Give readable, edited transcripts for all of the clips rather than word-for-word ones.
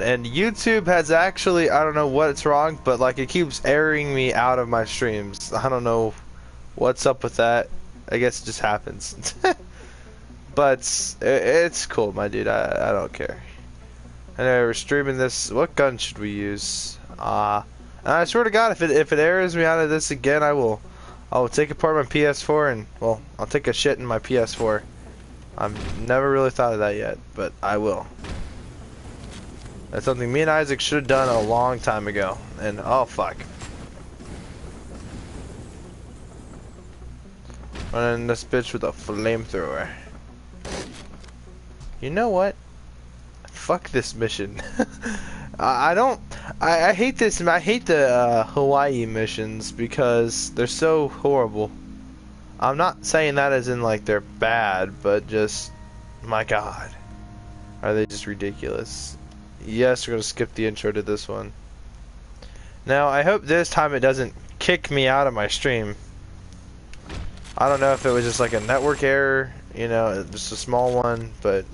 And YouTube has actually, I don't know what's wrong, but like it keeps airing me out of my streams. I don't know what's up with that. I guess it just happens. But it's cool, my dude. I don't care. Anyway, we're streaming this. What gun should we use? And I swear to God, if it airs me out of this again, I will take apart my PS4 and, well, I'll take a shit in my PS4. I've never really thought of that yet, but I will. That's something me and Isaac should have done a long time ago. And oh fuck. Running this bitch with a flamethrower. You know what? Fuck this mission. I hate this. I hate the Hawaii missions because they're so horrible. I'm not saying that as in like they're bad, but just, my God, are they just ridiculous? Yes, we're gonna skip the intro to this one. Now, I hope this time it doesn't kick me out of my stream. I don't know if it was just like a network error, you know, just a small one, but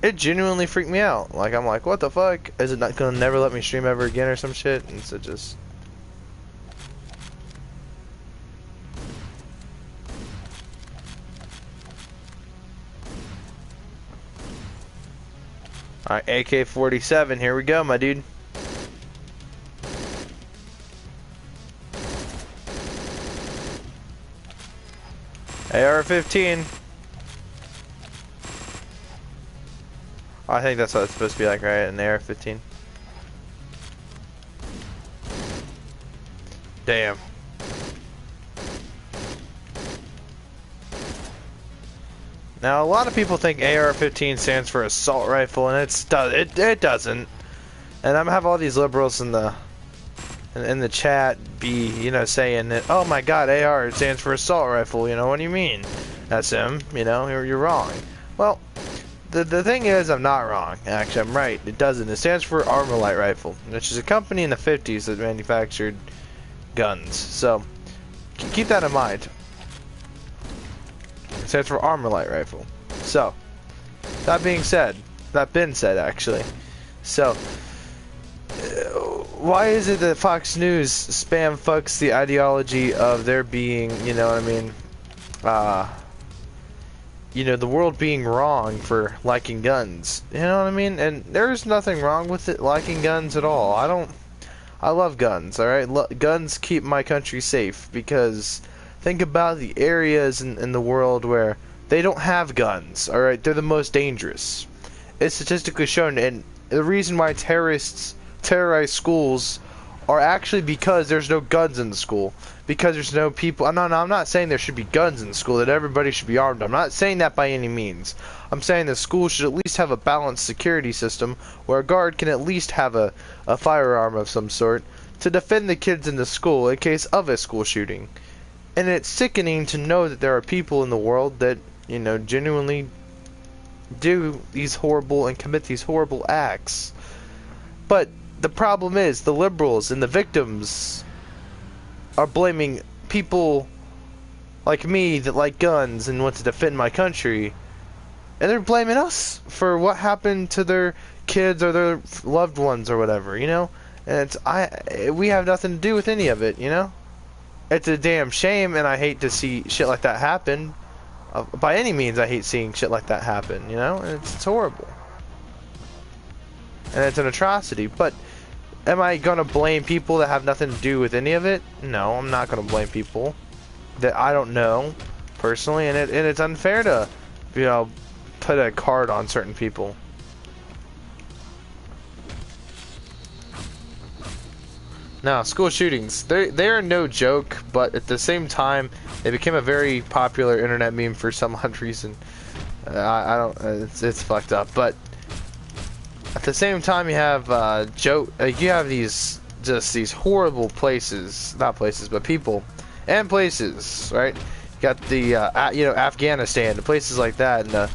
it genuinely freaked me out. Like, I'm like, what the fuck? Is it not gonna never let me stream ever again or some shit? And so just... Alright, AK-47, here we go, my dude. AR-15. I think that's what it's supposed to be like, right? An AR-15. Damn. Now, a lot of people think AR-15 stands for assault rifle, and it doesn't. And I'm gonna have all these liberals in the chat be, you know, saying that, oh my God, AR stands for assault rifle. You know, what do you mean? SM, you know, you're wrong. Well, the thing is, I'm not wrong. Actually, I'm right. It doesn't. It stands for Armalite Rifle, which is a company in the 50s that manufactured guns. So keep that in mind. It stands for Armalite Rifle. So, that being said, actually. So, why is it that Fox News spam fucks the ideology of there being, you know what I mean, you know, the world being wrong for liking guns? You know what I mean? And there's nothing wrong with it liking guns at all. I love guns, alright? Guns keep my country safe because... think about the areas in the world where they don't have guns, alright? They're the most dangerous. It's statistically shown, and the reason why terrorists terrorize schools are actually because there's no guns in the school. Because there's no people... I'm not saying there should be guns in school, that everybody should be armed. I'm not saying that by any means. I'm saying the school should at least have a balanced security system where a guard can at least have a firearm of some sort to defend the kids in the school in case of a school shooting. And it's sickening to know that there are people in the world that, you know, genuinely do these horrible and commit these horrible acts. But the problem is, the liberals and the victims are blaming people like me that like guns and want to defend my country. And they're blaming us for what happened to their kids or their loved ones or whatever, you know? And we have nothing to do with any of it, you know? It's a damn shame, and I hate to see shit like that happen. By any means, I hate seeing shit like that happen, you know? And it's horrible. And it's an atrocity. But am I gonna blame people that have nothing to do with any of it? No, I'm not gonna blame people that I don't know, personally. And it's unfair to, you know, put a card on certain people. Now, school shootings, they are no joke, but at the same time, they became a very popular internet meme for some odd reason. I don't, it's fucked up, but at the same time, you have you have these horrible places, not places, but people and places, right? You got the you know, Afghanistan, the places like that, in the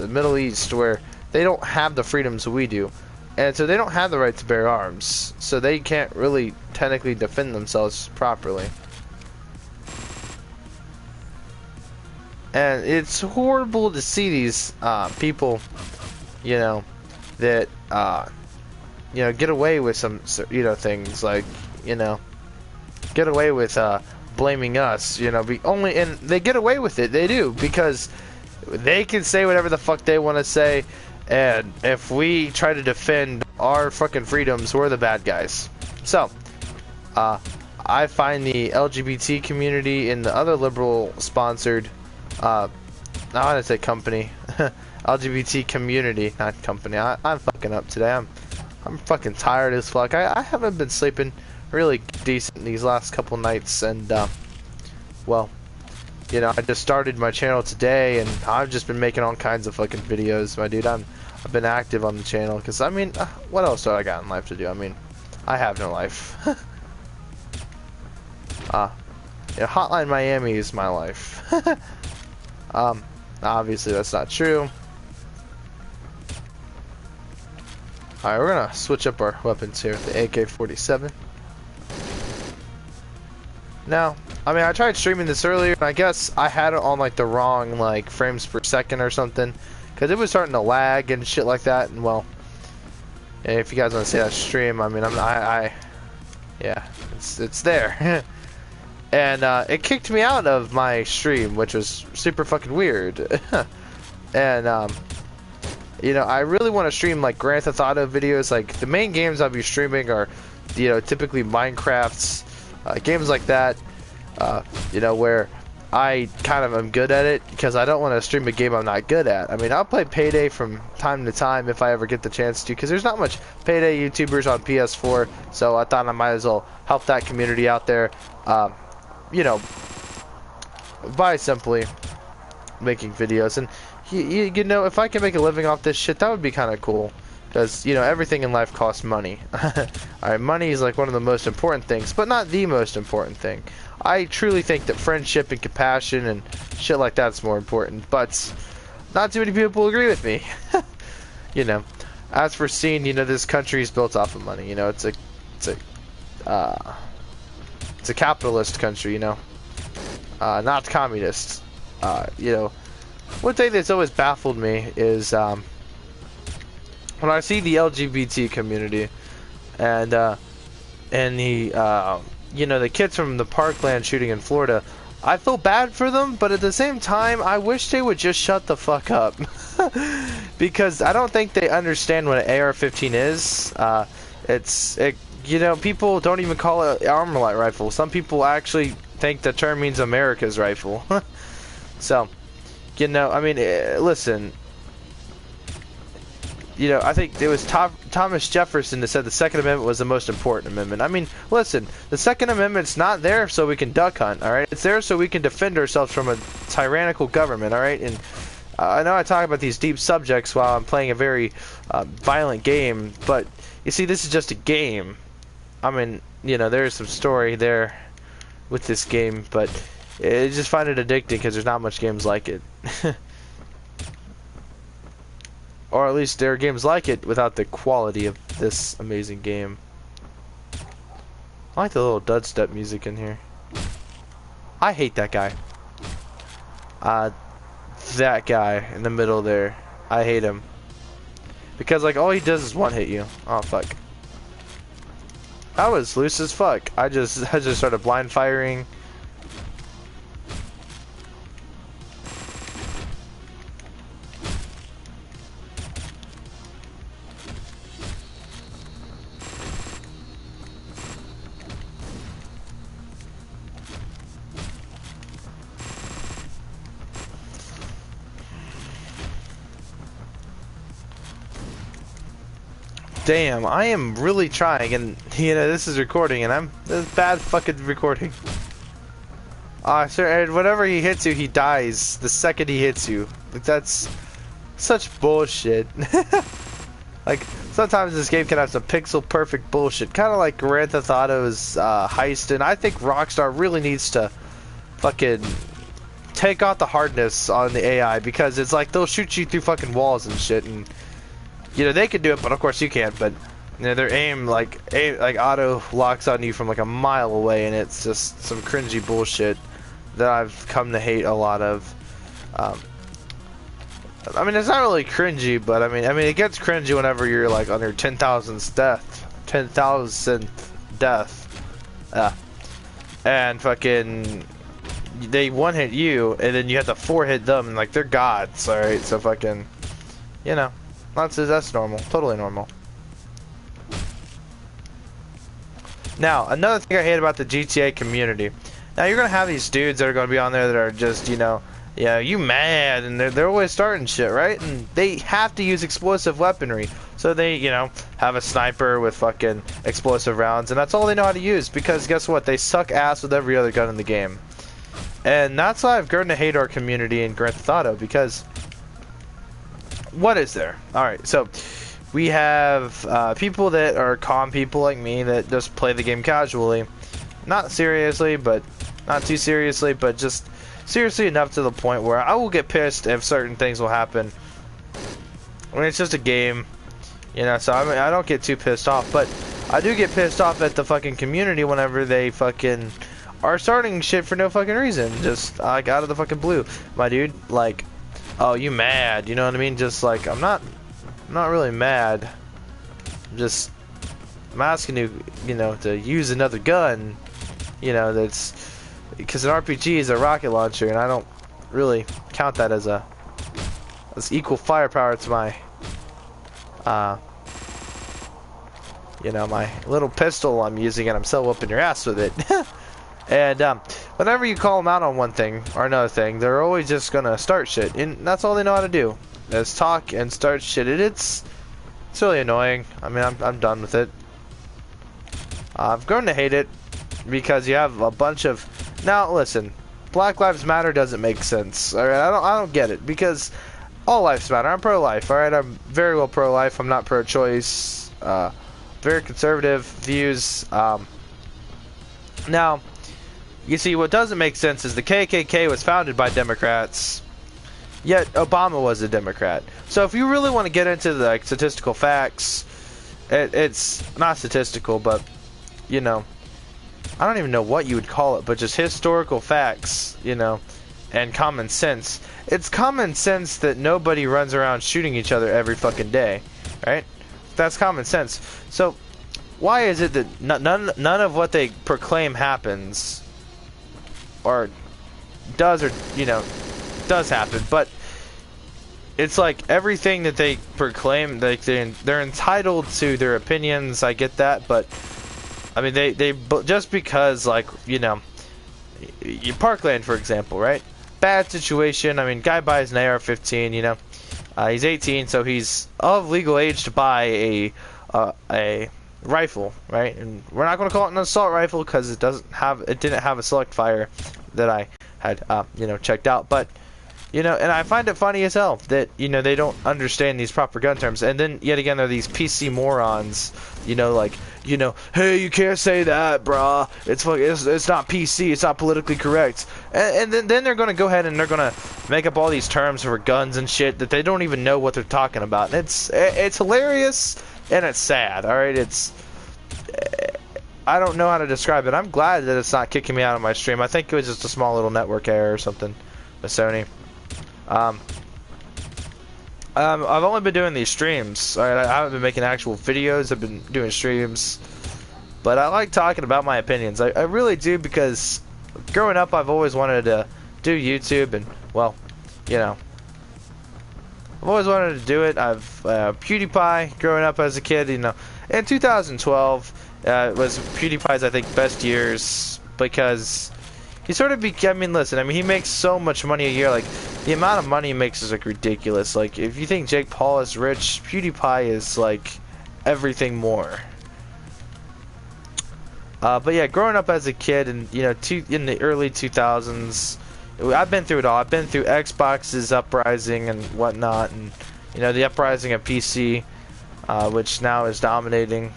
Middle East, where they don't have the freedoms we do. And so they don't have the right to bear arms, so they can't really technically defend themselves properly. And it's horrible to see these people, you know, that you know, get away with some, you know, things like, you know, get away with blaming us, you know, and they get away with it, they do, because they can say whatever the fuck they want to say, and if we try to defend our fucking freedoms, we're the bad guys. So, I find the LGBT community and the other liberal sponsored, I want to say company, LGBT community, not company. I'm fucking up today. I'm fucking tired as fuck. I haven't been sleeping really decent these last couple nights, and well, you know, I just started my channel today, and I've just been making all kinds of fucking videos, my dude. I've been active on the channel because, I mean, what else do I got in life to do? I mean, I have no life. Yeah, Hotline Miami is my life. Obviously that's not true. Alright, we're gonna switch up our weapons here with the AK-47. Now, I mean, I tried streaming this earlier, and I guess I had it on like the wrong like frames per second or something, because it was starting to lag and shit like that. And well, if you guys want to see that stream, I mean, yeah, it's there. And it kicked me out of my stream, which was super fucking weird. And you know, I really want to stream like Grand Theft Auto videos. Like the main games I'll be streaming are, you know, typically Minecraft's, games like that. You know, where I kind of am good at it, because I don't want to stream a game I'm not good at. I mean, I'll play Payday from time to time if I ever get the chance to, because there's not much Payday YouTubers on PS4, so I thought I might as well help that community out there. You know, by simply making videos. And you know, if I can make a living off this shit, that would be kind of cool, because, you know, everything in life costs money. Alright, money is like one of the most important things, but not the most important thing. I truly think that friendship and compassion and shit like that's more important, but not too many people agree with me. You know, as for seeing, you know, this country is built off of money. You know, it's a capitalist country, you know, not communist. You know, one thing that's always baffled me is when I see the LGBT community and the you know, the kids from the Parkland shooting in Florida, I feel bad for them, but at the same time, I wish they would just shut the fuck up. Because I don't think they understand what an AR-15 is. You know, people don't even call it Armalite rifle. Some people actually think the term means America's rifle. So, you know, I mean, listen. You know, I think it was Thomas Jefferson that said the Second Amendment was the most important amendment. I mean, listen, the Second Amendment's not there so we can duck hunt, alright? It's there so we can defend ourselves from a tyrannical government, alright? And I know I talk about these deep subjects while I'm playing a very violent game, but you see, this is just a game. I mean, you know, there's some story there with this game, but I just find it addicting because there's not much games like it. Or at least there are games like it without the quality of this amazing game. I like the little dubstep music in here. I hate that guy. That guy in the middle there. I hate him. Because, like, all he does is one-hit you. Oh, fuck. That was loose as fuck. I just started blind firing. Damn, I am really trying, and you know, this is recording, and this is bad fucking recording. Sir, and whenever he hits you, he dies the second he hits you. Like, that's such bullshit. Like, sometimes this game can have some pixel perfect bullshit, kind of like Grand Theft Auto's heist, and I think Rockstar really needs to fucking take out the hardness on the AI, because it's like they'll shoot you through fucking walls and shit, and you know, they could do it, but of course you can't. But you know, their aim like auto locks on you from like a mile away, and it's just some cringy bullshit that I've come to hate a lot of. I mean, it's not really cringy, but I mean, it gets cringy whenever you're like on your 10,000th death, and fucking they one hit you, and then you have to four hit them, and like they're gods, all right? So fucking, you know, that's normal, totally normal. Now, another thing I hate about the GTA community. Now, you're gonna have these dudes that are gonna be on there that are just, you know, yeah, you mad, and they're always starting shit, right? And they have to use explosive weaponry. So they, you know, have a sniper with fucking explosive rounds, and that's all they know how to use, because guess what? They suck ass with every other gun in the game. And that's why I've grown to hate our community in Grand Theft Auto, because what is there? Alright, so we have people that are calm people like me that just play the game casually. Not seriously, but not too seriously, but just seriously enough to the point where I will get pissed if certain things will happen. I mean, it's just a game, you know, so I mean, I don't get too pissed off, but I do get pissed off at the fucking community whenever they fucking are starting shit for no fucking reason, just like out of the fucking blue. My dude, like, oh, you mad, you know what I mean? Just like, I'm not really mad. I'm asking you, you know, to use another gun, you know, that's, because an RPG is a rocket launcher, and I don't really count that as equal firepower to my, you know, my little pistol I'm using, and I'm still whooping your ass with it. And whenever you call them out on one thing or another thing, they're always just gonna start shit, and that's all they know how to do, is talk and start shit. It's really annoying. I mean, I'm done with it. I've grown to hate it because you have a bunch of. Now listen, Black Lives Matter doesn't make sense. All right, I don't get it, because all lives matter. I'm pro-life. All right, I'm very well pro-life. I'm not pro-choice. Very conservative views. Now, you see, what doesn't make sense is the KKK was founded by Democrats, yet Obama was a Democrat. So if you really want to get into the like, statistical facts, it's not statistical, but you know, I don't even know what you would call it, but just historical facts, you know, and common sense. It's common sense that nobody runs around shooting each other every fucking day, right? That's common sense. So why is it that none of what they proclaim happens, or does, or you know, does happen? But it's like everything that they proclaim, like they're entitled to their opinions. I get that, but I mean, they just because, like, you know, Parkland, for example, right? Bad situation. I mean, guy buys an AR-15. You know, he's 18, so he's of legal age to buy a rifle, right? And we're not going to call it an assault rifle because it didn't have a select fire that I had you know, checked out. But you know, and I find it funny as hell that, you know, they don't understand these proper gun terms. And then yet again, there are these PC morons, you know, like, you know, hey, you can't say that, brah. It's not PC. It's not politically correct. And then they're gonna go ahead and they're gonna make up all these terms for guns and shit that they don't even know what they're talking about. And it's hilarious and it's sad. All right, I don't know how to describe it. I'm glad that it's not kicking me out of my stream. I think it was just a small little network error or something with Sony. I've only been doing these streams. Alright, I haven't been making actual videos. I've been doing streams, but I like talking about my opinions. I really do, because growing up I've always wanted to do YouTube, and well, you know, I've always wanted to do it. I've PewDiePie growing up as a kid. You know, in 2012 was PewDiePie's, I think, best years, because he sort of I mean, listen, I mean, he makes so much money a year. Like, the amount of money he makes is, like, ridiculous. Like, if you think Jake Paul is rich, PewDiePie is, like, everything more. But yeah, growing up as a kid, and, you know, in the early 2000s, I've been through it all. I've been through Xbox's uprising and whatnot, and, you know, the uprising of PC, which now is dominating.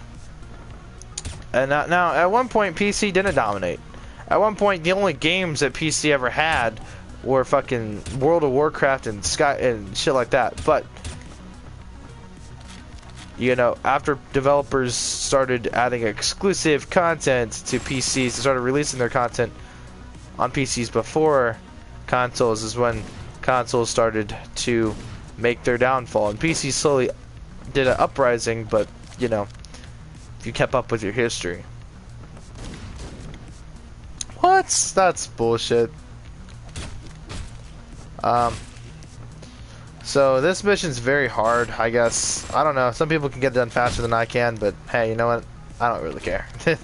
And now, at one point, PC didn't dominate. At one point, the only games that PC ever had were fucking World of Warcraft and Sky and shit like that. But, you know, after developers started adding exclusive content to PCs and started releasing their content on PCs before consoles, is when consoles started to make their downfall. And PC slowly did an uprising, but, you know, if you kept up with your history. What? That's bullshit. So this mission's very hard, I guess. I don't know. Some people can get it done faster than I can, but hey, you know what? I don't really care. There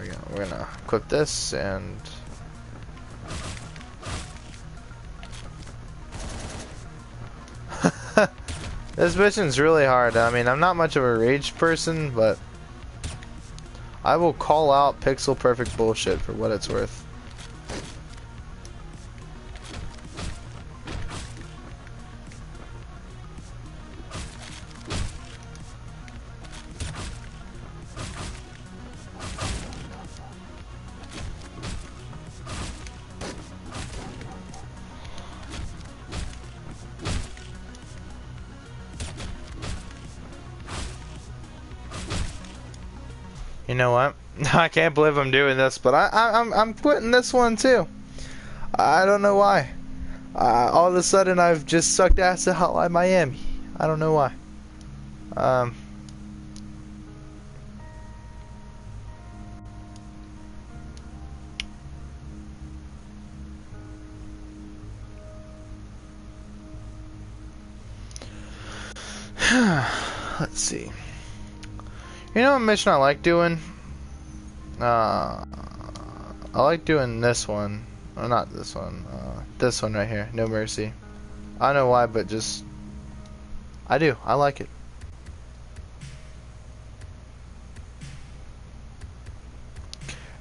we go. We're gonna equip this and... This mission's really hard. I mean, I'm not much of a rage person, but I will call out pixel perfect bullshit for what it's worth. You know what? I can't believe I'm doing this, but I'm quitting this one too. I don't know why. All of a sudden, I've just sucked ass at Hotline Miami. I don't know why. Let's see. You know what mission I like doing? I like doing this one. Oh, not this one. This one right here. No Mercy. I don't know why, but just... I do. I like it.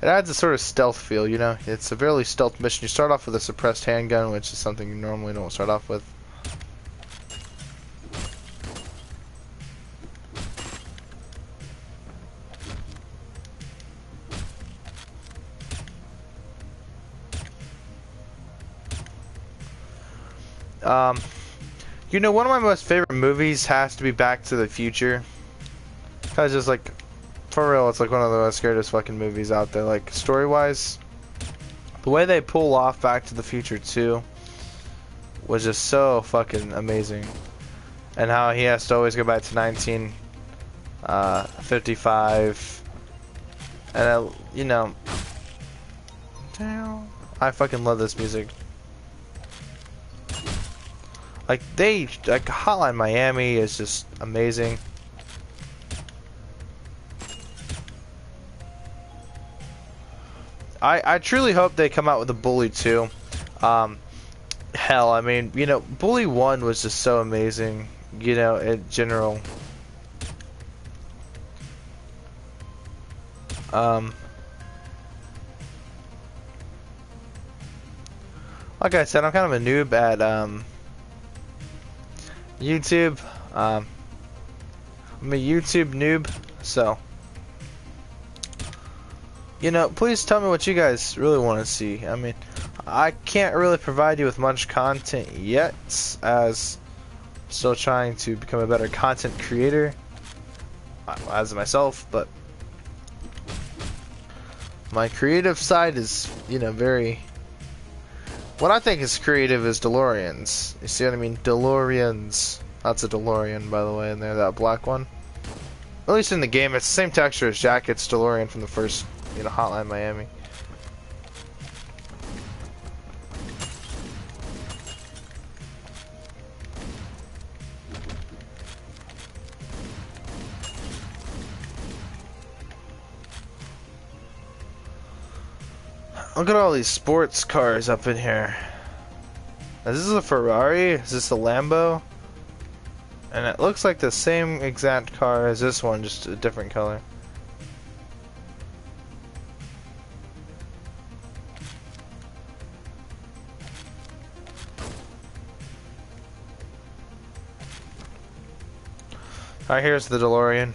It adds a sort of stealth feel, you know? It's a very stealth mission. You start off with a suppressed handgun, which is something you normally don't start off with. You know, one of my most favorite movies has to be Back to the Future. Cause just like, for real, it's like one of the most greatest fucking movies out there. Like, story-wise, the way they pull off Back to the Future 2 was just so fucking amazing. And how he has to always go back to 1955. And, you know, damn, I fucking love this music. Like Hotline Miami is just amazing. I truly hope they come out with a Bully 2. Hell, I mean, you know, Bully 1 was just so amazing, you know, in general. Like I said, I'm kind of a noob at YouTube. I'm a YouTube noob, so you know, please tell me what you guys really want to see. I mean, I can't really provide you with much content yet, as I'm still trying to become a better content creator as myself, but my creative side is, you know, very... What I think is creative is DeLoreans. You see what I mean? DeLoreans. That's a DeLorean, by the way, in there, that black one. At least in the game, it's the same texture as Jacket's DeLorean from the first, you know, Hotline Miami. Look at all these sports cars up in here. Is this a Ferrari? Is this a Lambo? And it looks like the same exact car as this one, just a different color. Alright, here's the DeLorean.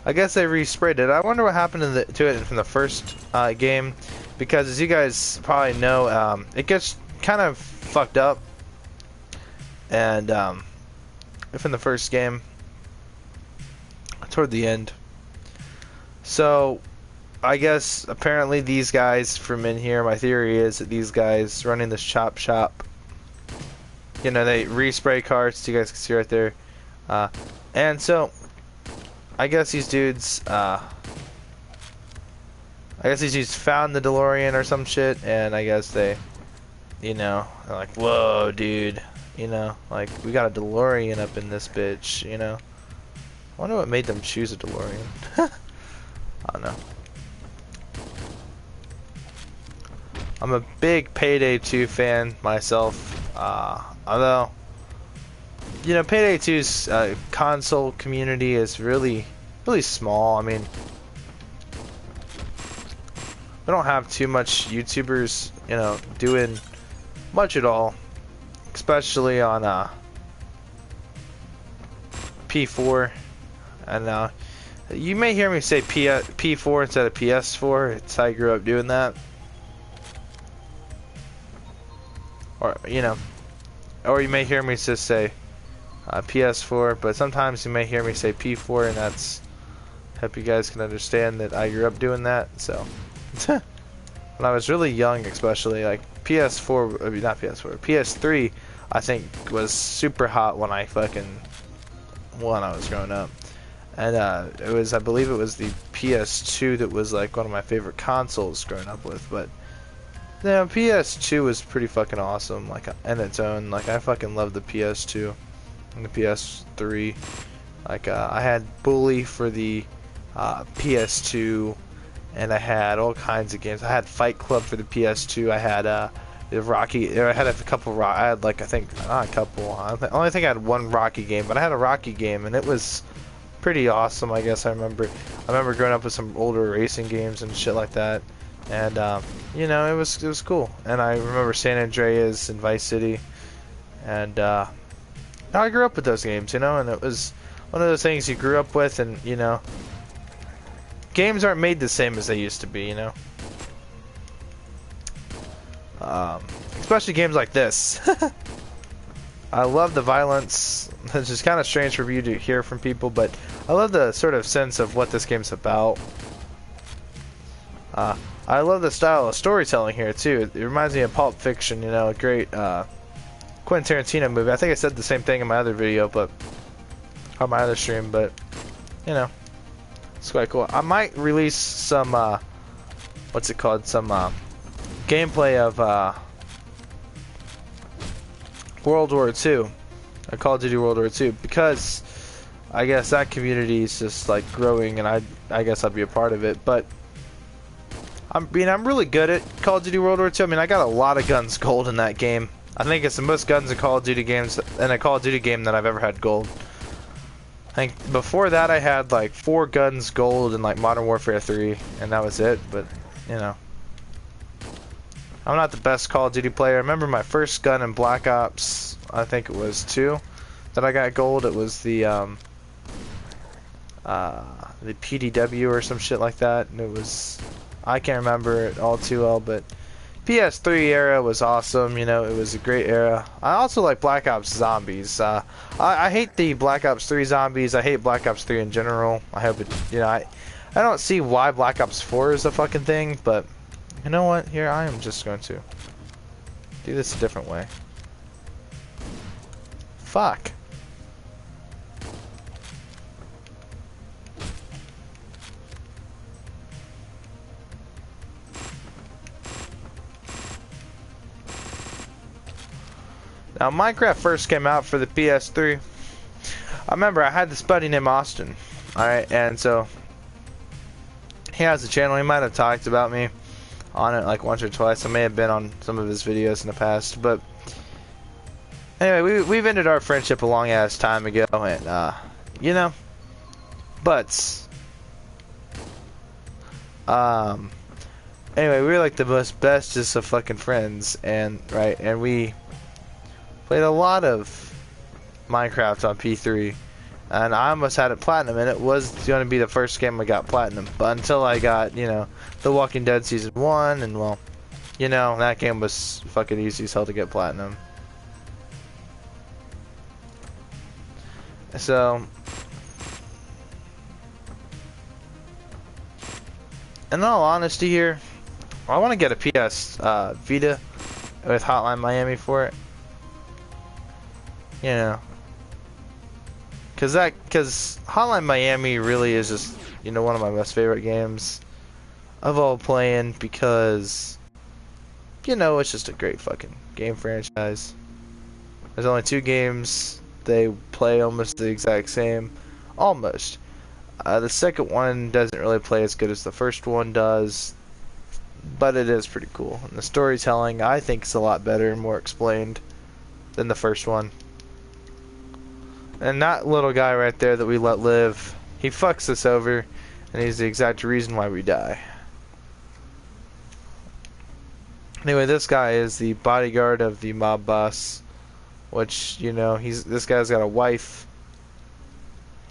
I guess they resprayed it. I wonder what happened to it from the first game, because as you guys probably know, it gets kind of fucked up, and if in the first game, toward the end. So, I guess apparently these guys from in here, my theory is that these guys running this chop shop You know, they respray carts. You guys can see right there. And so, I guess these dudes, found the DeLorean or some shit, and I guess they, you know, they're like, whoa, dude, you know, like, we got a DeLorean up in this bitch, you know. I wonder what made them choose a DeLorean. I don't know. I'm a big Payday 2 fan myself, although, you know, Payday 2's console community is really small. I mean, we don't have too much YouTubers, you know, doing much at all, especially on P4. And you may hear me say P4 instead of PS4. It's how I grew up doing that. Or, you know, or you may hear me just say PS4, but sometimes you may hear me say P4, and that's, hope you guys can understand that I grew up doing that. So when I was really young, especially, like PS4, I mean, not PS4, PS3, I think was super hot when I was growing up. And it was, I believe it was the PS2 that was like one of my favorite consoles growing up with. But yeah, PS2 was pretty fucking awesome, like in its own. Like, I fucking love the PS2 and the PS3. Like, I had Bully for the PS2, and I had all kinds of games. I had Fight Club for the PS2. I had the Rocky. I had a couple. I had, like, I think not a couple. I only think I had one Rocky game, but I had a Rocky game, and it was pretty awesome. I guess I remember growing up with some older racing games and shit like that. And you know, it was cool. And I remember San Andreas and Vice City, and I grew up with those games, you know. And it was one of those things you grew up with, and you know, games aren't made the same as they used to be, you know. Especially games like this. I love the violence. It's just kind of strange for you to hear from people, but I love the sort of sense of what this game's about. I love the style of storytelling here too. It reminds me of Pulp Fiction, you know, a great Quentin Tarantino movie. I think I said the same thing in my other video, but on my other stream, but you know, it's quite cool. I might release some what's it called? Some gameplay of World War II, Call of Duty World War II, because I guess that community is just like growing, and I guess I'd be a part of it. But I'm really good at Call of Duty World War II. I mean, I got a lot of guns gold in that game. I think it's the most guns in Call of Duty games in a Call of Duty game that I've ever had gold. I think before that I had like 4 guns gold in like Modern Warfare 3, and that was it. But you know, I'm not the best Call of Duty player. I remember my first gun in Black Ops, I think it was 2, that I got gold. It was the PDW or some shit like that, and it was, I can't remember it all too well, but PS3 era was awesome. You know, it was a great era. I also like Black Ops Zombies. I hate the Black Ops 3 zombies. I hate Black Ops 3 in general. I hope it, you know, I don't see why Black Ops 4 is a fucking thing, but you know what? Here, I am just going to do this a different way. Fuck. Now, Minecraft first came out for the PS3. I remember I had this buddy named Austin. Alright, and so he has a channel. He might have talked about me on it like once or twice. I may have been on some of his videos in the past, but anyway, we've ended our friendship a long ass time ago, and you know, but anyway, we were like the most bestest of fucking friends, and right, and we played a lot of Minecraft on P3, and I almost had it platinum, and it was going to be the first game I got platinum, but until I got, you know, The Walking Dead Season 1, and well, you know, that game was fucking easy as hell to get platinum. So, in all honesty here, I want to get a PS Vita with Hotline Miami for it. You know, because Hotline Miami really is just, you know, one of my most favorite games of all playing, because, you know, it's just a great fucking game franchise. There's only 2 games. They play almost the exact same. Almost. The second one doesn't really play as good as the first one does, but it is pretty cool. And the storytelling, I think, is a lot better and more explained than the first one. And that little guy right there that we let live, he fucks us over, and he's the exact reason why we die. Anyway, this guy is the bodyguard of the mob boss, which, you know, this guy's got a wife,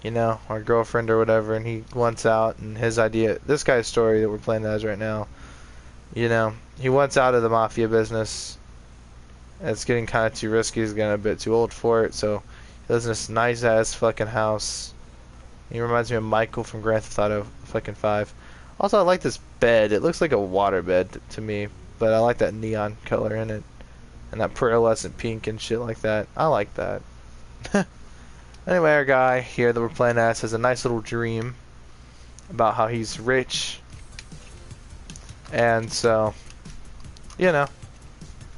you know, or girlfriend or whatever, and he wants out, and his idea, this guy's story that we're playing as right now, you know, he wants out of the mafia business. It's getting kind of too risky. He's getting a bit too old for it, so he lives in this nice ass fucking house. He reminds me of Michael from Grand Theft Auto fucking 5. Also, I like this bed. It looks like a water bed to me, but I like that neon color in it, and that pearlescent pink and shit like that. I like that. Anyway, our guy here that we're playing as has a nice little dream about how he's rich, and so, you know,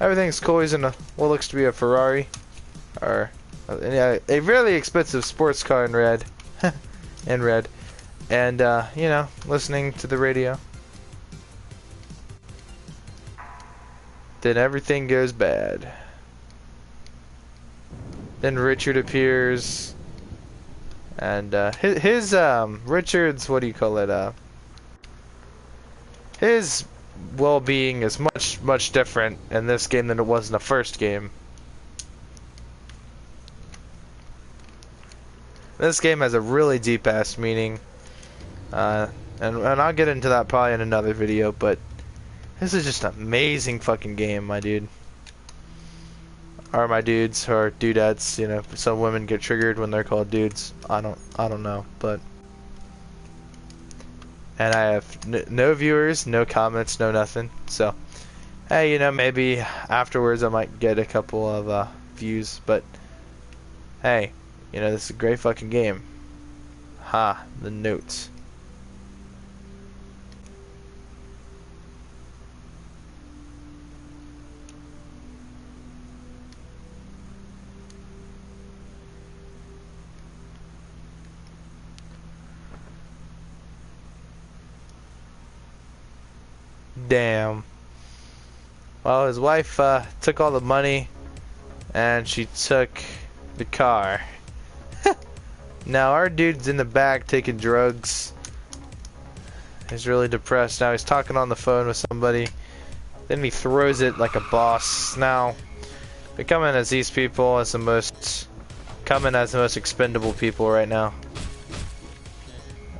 everything's cool. He's in what looks to be a Ferrari, or a really expensive sports car in red, in red, and you know, listening to the radio. Then everything goes bad. Then Richard appears, and his Richard's, what do you call it? His well-being is much different in this game than it was in the first game. This game has a really deep-ass meaning, and I'll get into that probably in another video, but this is just an amazing fucking game, my dude. Or my dudes, or dudettes, you know, some women get triggered when they're called dudes. I don't know, but... And I have no viewers, no comments, no nothing, so... Hey, you know, maybe afterwards I might get a couple of views, but... Hey, you know, this is a great fucking game. Ha, the notes. Damn. Well, his wife took all the money, and she took the car. Now our dude's in the back taking drugs. He's really depressed. Now he's talking on the phone with somebody. Then he throws it like a boss. Now, we come in as these people as the most expendable people right now.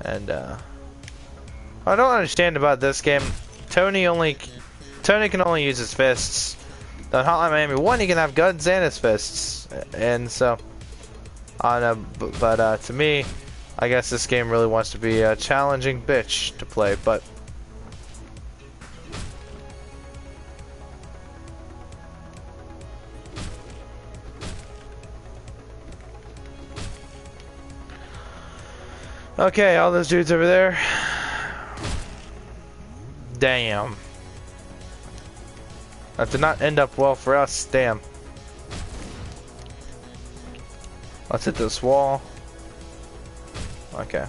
And I don't understand about this game. Tony can only use his fists. On Hotline Miami 1, he can have guns and his fists, and so, I know, but to me, I guess this game really wants to be a challenging bitch to play, but. Okay, all those dudes over there. Damn. That did not end up well for us. Damn. Let's hit this wall. Okay.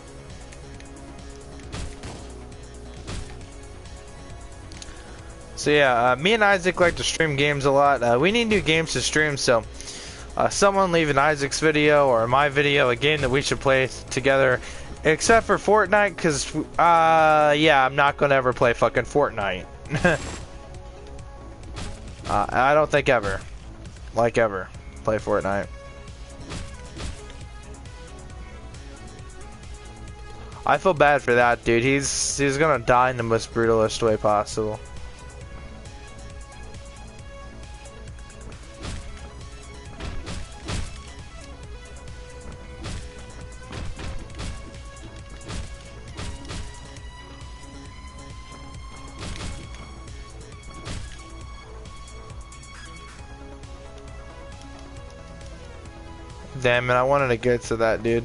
So yeah, me and Isaac like to stream games a lot. We need new games to stream, so someone leave an Isaac's video or my video, a game that we should play together. Except for Fortnite, because, yeah, I'm not gonna ever play fucking Fortnite. I don't think ever. Like, ever. Play Fortnite. I feel bad for that dude. He's gonna die in the most brutalist way possible. Damn it, I wanted to get to that dude.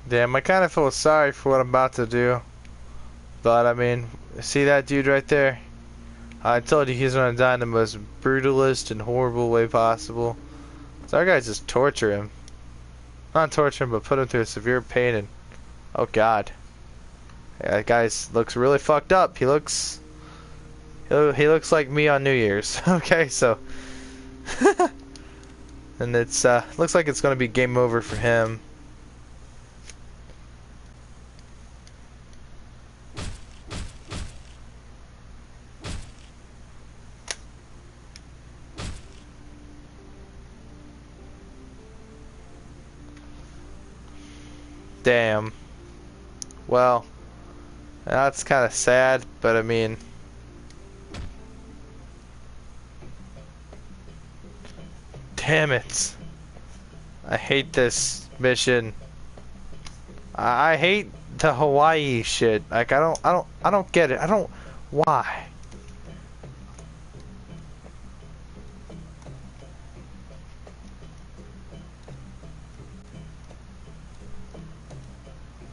Damn, I kind of feel sorry for what I'm about to do. But, I mean, see that dude right there? I told you he's gonna die in the most brutalist and horrible way possible. So our guys just torture him. Not torture him, but put him through severe pain and... Oh, God. Yeah, that guy looks really fucked up. He looks like me on New Year's. Okay, so... and it's, looks like it's gonna be game over for him. Damn. Well, that's kind of sad, but I mean... Damn it. I hate this mission. I hate the Hawaii shit. Like, I don't get it. Why?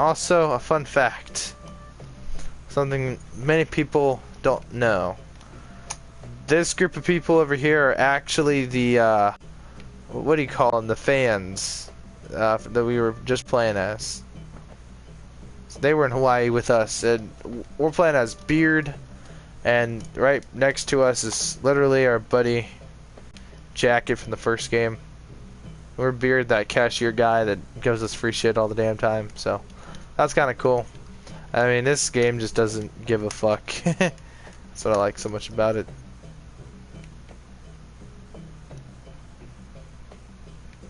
Also, a fun fact. Something many people don't know. This group of people over here are actually the, what do you call them? The fans that we were just playing as. So they were in Hawaii with us, and we're playing as Beard, and right next to us is literally our buddy Jacket from the first game. We're Beard, that cashier guy that gives us free shit all the damn time, so that's kind of cool. I mean, this game just doesn't give a fuck. That's what I like so much about it.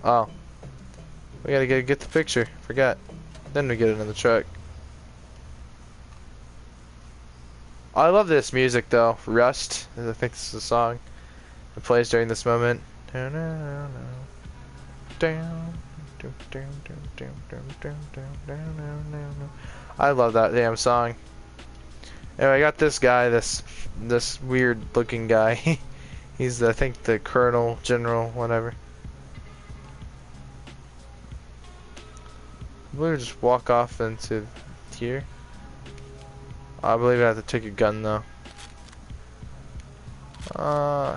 Oh. We gotta get the picture. Forgot. Then we get it in the truck. I love this music though. Rust. I think this is a song that plays during this moment. I love that damn song. Anyway, I got this guy, this weird looking guy. He's, I think, the colonel, general, whatever. I believe we just walk off into here. I believe I have to take a gun though.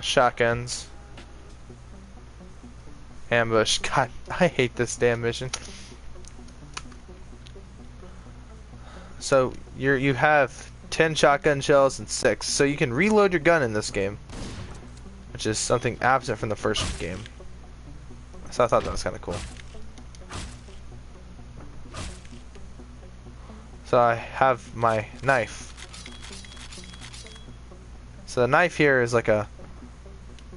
Shotguns. Ambush. God, I hate this damn mission. So you have 10 shotgun shells and 6, so you can reload your gun in this game, which is something absent from the first game. So I thought that was kind of cool. So I have my knife. So the knife here is like a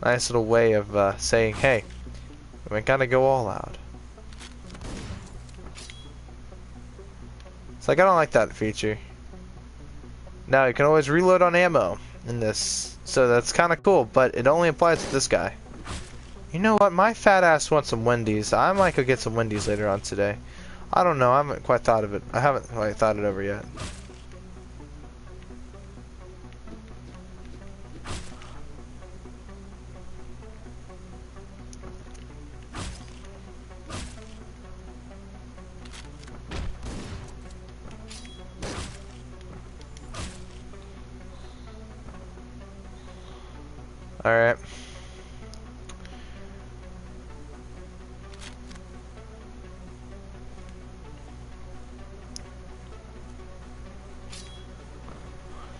nice little way of saying, hey, we gotta go all out. It's like, I don't like that feature. Now you can always reload on ammo in this, so that's kind of cool, but it only applies to this guy. You know what, my fat ass wants some Wendy's. I might go get some Wendy's later on today. I don't know, I haven't quite thought of it. I haven't quite thought it over yet. Alright.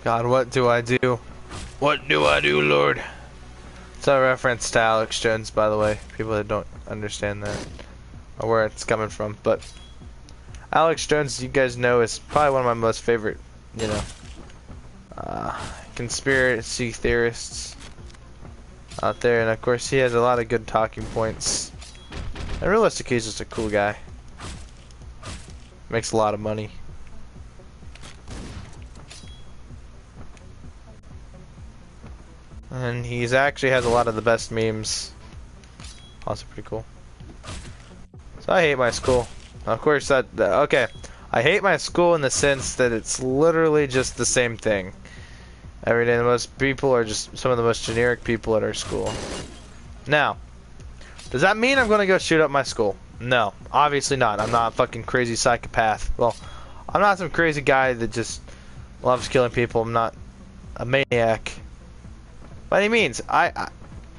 God, what do I do? What do I do, Lord? It's a reference to Alex Jones, by the way. People that don't understand that, or where it's coming from. But Alex Jones, you guys know, is probably one of my most favorite, you know, conspiracy theorists out there. And of course, he has a lot of good talking points And realistically, he's just a cool guy. Makes a lot of money. And he's actually has a lot of the best memes. Also pretty cool. So I hate my school. Of course okay. I hate my school in the sense that it's literally just the same thing. Every day the most people are just some of the most generic people at our school. Now, does that mean I'm gonna go shoot up my school? No, obviously not. I'm not a fucking crazy psychopath. Well, I'm not some crazy guy that just loves killing people. I'm not a maniac. By any means, I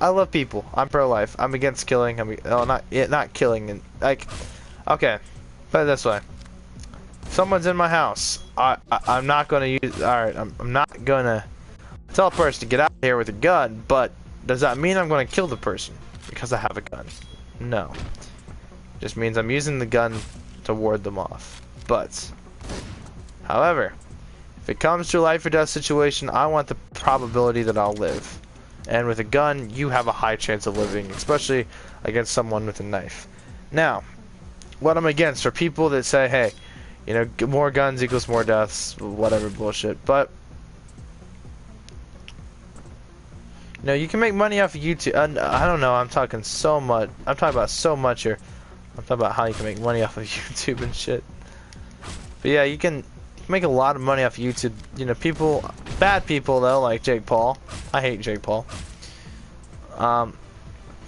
love people. I'm pro-life. I'm against killing. Not killing. And like, okay, put it this way: if someone's in my house, I'm not gonna use. All right, I'm not gonna tell a person to get out of here with a gun. But does that mean I'm gonna kill the person because I have a gun? No. Just means I'm using the gun to ward them off. But, however, if it comes to a life or death situation, I want the probability that I'll live. And with a gun, you have a high chance of living, especially against someone with a knife. Now, what I'm against are people that say, hey, you know, more guns equals more deaths, whatever bullshit. But, you know, you can make money off of YouTube. I don't know, I'm talking so much. I'm talking about so much here. I'm talking about how you can make money off of YouTube and shit. But yeah, you can make a lot of money off of YouTube. You know, bad people though, like Jake Paul. I hate Jake Paul.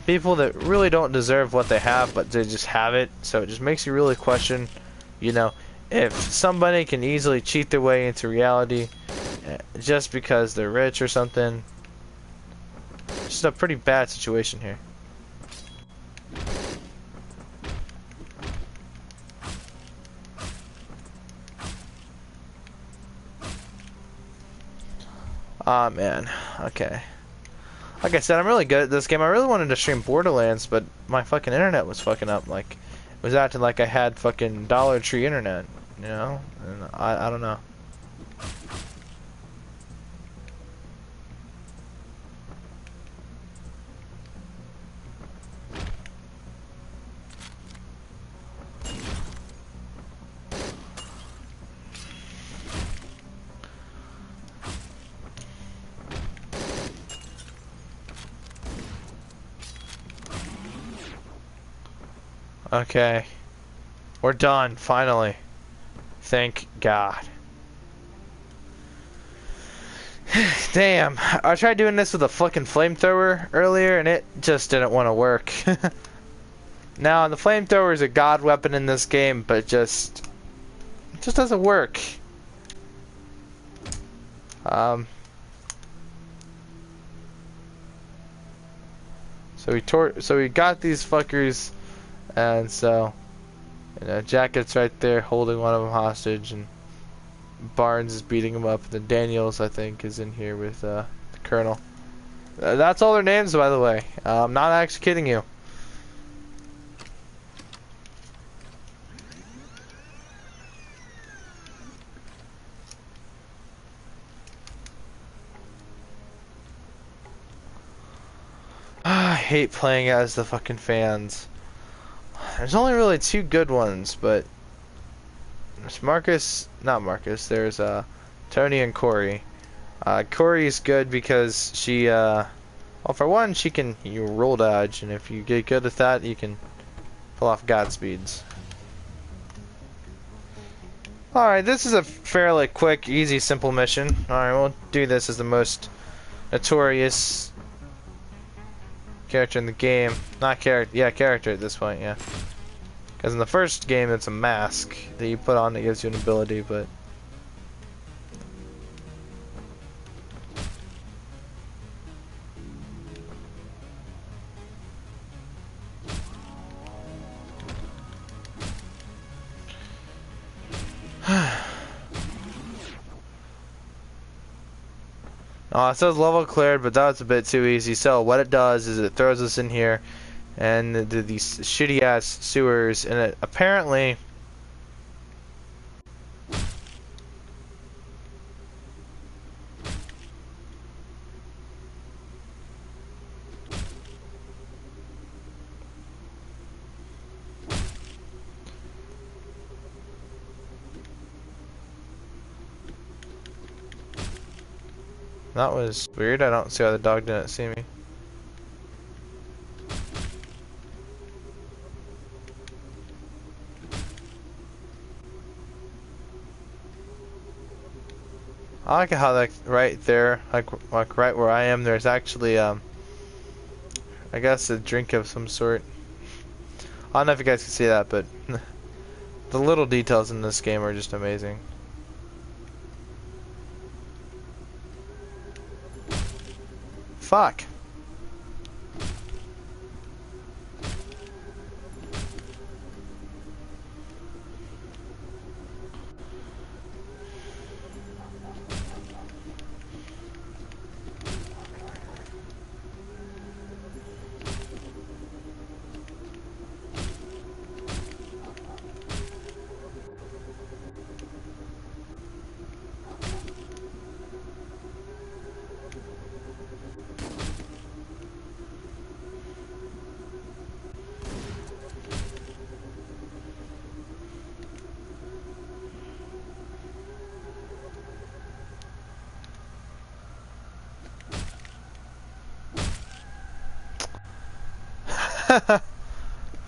People that really don't deserve what they have, but they just have it. So it just makes you really question, you know, if somebody can easily cheat their way into reality just because they're rich or something. It's just a pretty bad situation here. Ah, man. Okay. Like I said, I'm really good at this game. I really wanted to stream Borderlands, but my fucking internet was fucking up. Like, it was acting like I had fucking Dollar Tree internet, you know? And I don't know. Okay. We're done, finally. Thank God. Damn. I tried doing this with a fucking flamethrower earlier and it just didn't want to work. Now, the flamethrower is a god weapon in this game, but it just doesn't work. So we got these fuckers. And so, you know, Jacket's right there holding one of them hostage, and Barnes is beating him up. And then Daniels, I think, is in here with the Colonel. That's all their names, by the way. I'm not actually kidding you. I hate playing as the fucking fans. There's only really two good ones, but there's not Marcus, there's Tony and Corey. Corey's good because she, well, for one, she can roll dodge, and if you get good at that, you can pull off Godspeeds. Alright, this is a fairly quick, easy, simple mission. Alright, we'll do this as the most notorious character in the game. Not character, yeah, character at this point, yeah. Because in the first game, it's a mask that you put on that gives you an ability, but... Oh, it says level cleared, but that's a bit too easy. So what it does is it throws us in here and these shitty ass sewers, and it apparently That was weird. I don't see how the dog didn't see me. I like how like right there, like right where I am, there's actually I guess a drink of some sort. I don't know if you guys can see that, but the little details in this game are just amazing. Fuck.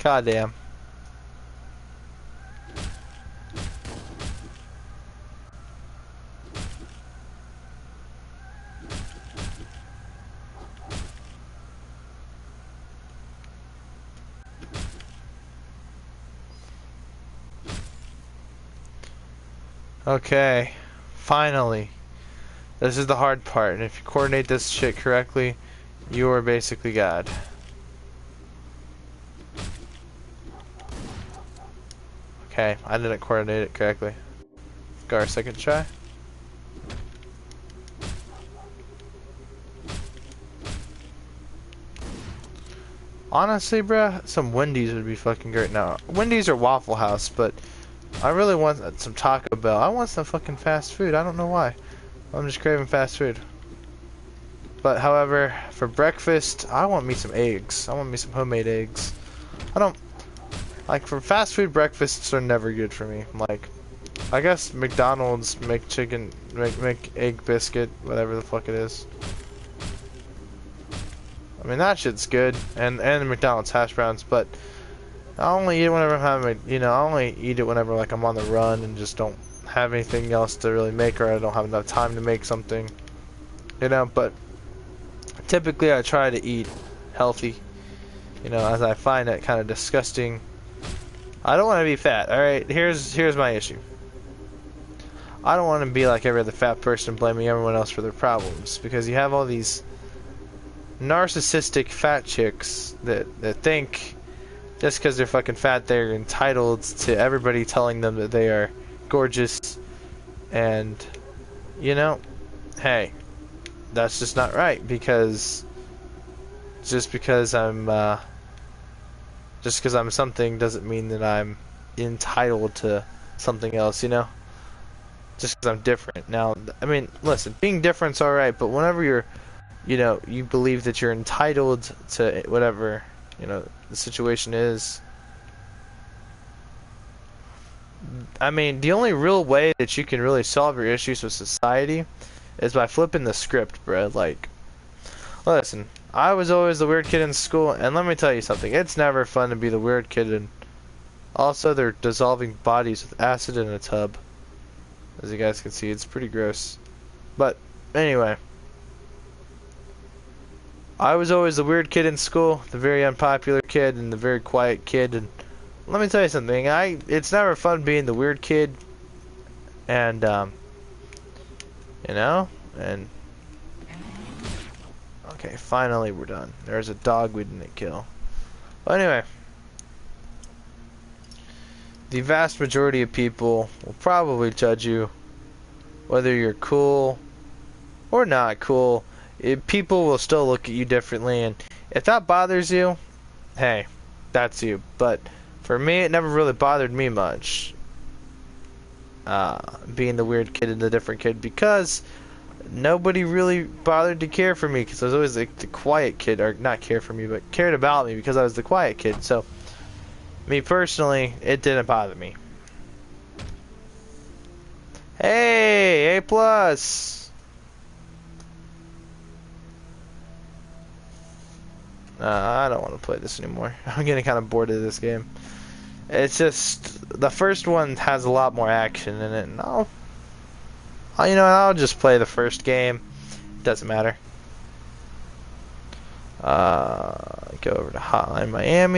God damn. Okay, finally. This is the hard part, and if you coordinate this shit correctly, you are basically God. Okay, I didn't coordinate it correctly. Got our second try. Honestly, bruh, some Wendy's would be fucking great now. Wendy's or Waffle House, but I really want some Taco Bell. I want some fucking fast food. I don't know why. I'm just craving fast food. But however, for breakfast, I want me some eggs. I want me some homemade eggs. I don't like for fast food breakfasts are never good for me. Like I guess McDonald's McChicken make egg biscuit, whatever the fuck it is. I mean that shit's good, and McDonald's hash browns, but I only eat it whenever I'm having, you know, I only eat it whenever like I'm on the run and just don't have anything else to really make, or I don't have enough time to make something, you know. But typically I try to eat healthy, you know, as I find it kind of disgusting. I don't want to be fat. All right, here's my issue. I don't want to be like every other fat person blaming everyone else for their problems, because you have all these narcissistic fat chicks that think just because they're fucking fat they're entitled to everybody telling them that they are gorgeous, and you know, hey, that's just not right, because just because I'm something doesn't mean that I'm entitled to something else, you know? Just because I'm different. Now, I mean, listen, being different's alright, but whenever you're, you know, you believe that you're entitled to whatever, you know, the situation is. I mean, the only real way that you can really solve your issues with society is by flipping the script, bro. Like, listen, I was always the weird kid in school, and let me tell you something. It's never fun to be the weird kid, and also they're dissolving bodies with acid in a tub. As you guys can see, it's pretty gross. But, anyway. I was always the weird kid in school, the very unpopular kid, and the very quiet kid, and let me tell you something, it's never fun being the weird kid, and, you know, and, okay, finally we're done. There's a dog we didn't kill. But anyway, the vast majority of people will probably judge you, whether you're cool or not cool. People will still look at you differently, and if that bothers you, hey, that's you. But for me, it never really bothered me much, being the weird kid and the different kid, because nobody really bothered to care for me, because I was always like the quiet kid, or not care for me, but cared about me because I was the quiet kid. So me personally, it didn't bother me. Hey, A+. I don't want to play this anymore. I'm getting kind of bored of this game. It's just the first one has a lot more action in it, and I'll just play the first game. Doesn't matter. Go over to Hotline Miami.